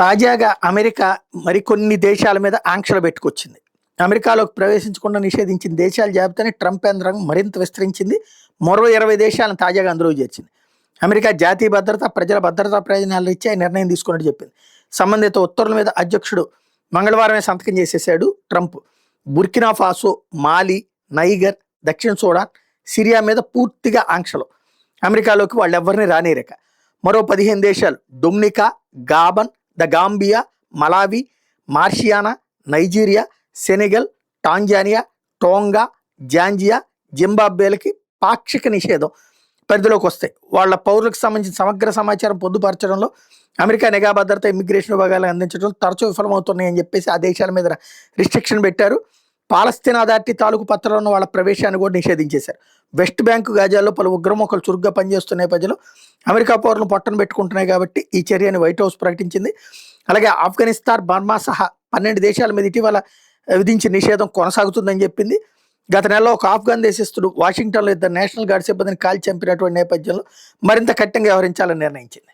తాజాగా అమెరికా మరికొన్ని దేశాల మీద ఆంక్షలు పెట్టుకొచ్చింది. అమెరికాలోకి ప్రవేశించకుండా నిషేధించిన దేశాల జాబితాని ట్రంప్ యంత్రాంగం మరింత విస్తరించింది. మరో 20 దేశాలను తాజాగా అందులో చేర్చింది. అమెరికా జాతీయ భద్రత, ప్రజల భద్రతా ప్రయోజనాల రీత్యా ఈ నిర్ణయం తీసుకున్నట్టు చెప్పింది. సంబంధిత ఉత్తర్వుల మీద అధ్యక్షుడు మంగళవారమే సంతకం చేసేశాడు Trump. Burkina Faso, Mali, Niger, దక్షిణ సూడాన్, సిరియా మీద పూర్తిగా ఆంక్షలు. అమెరికాలోకి వాళ్ళెవ్వరిని రానిరక. మరో 15 దేశాలు Dominica, Gabon, the Gambia, Malawi, Mauritania, Nigeria, Senegal, Tanzania, Tonga, Zambia, జింబాబ్వేలకి పాక్షిక నిషేధం పరిధిలోకి వస్తాయి. వాళ్ళ పౌరులకు సంబంధించిన సమగ్ర సమాచారం పొందుపరచడంలో అమెరికా నిఘా భద్రత, ఇమిగ్రేషన్ విభాగాలను అందించడం తరచూ విఫలమవుతున్నాయని చెప్పేసి ఆ దేశాల మీద రిస్ట్రిక్షన్ పెట్టారు. పాలస్తీనా అథారిటీ తాలూకు పత్రాలు ఉన్న వాళ్ళ ప్రవేశాన్ని కూడా నిషేధించేశారు. వెస్ట్ బ్యాంకు, గాజాల్లో పలు ఉగ్రమూకలు చురుగ్గా పనిచేస్తున్న నేపథ్యంలో అమెరికా పౌరులను పొట్టను పెట్టుకుంటున్నాయి కాబట్టి ఈ చర్యని వైట్ హౌస్ ప్రకటించింది. అలాగే ఆఫ్ఘనిస్తాన్, బర్మా సహా 12 దేశాల మీద ఇటీవల విధించిన నిషేధం కొనసాగుతుందని చెప్పింది. గత నెలలో ఒక ఆఫ్ఘన్ దేశస్థుడు వాషింగ్టన్లో 2 నేషనల్ గార్డ్ సిబ్బందిని కాల్చి చంపినటువంటి నేపథ్యంలో మరింత కఠినంగా వ్యవహరించాలని నిర్ణయించింది.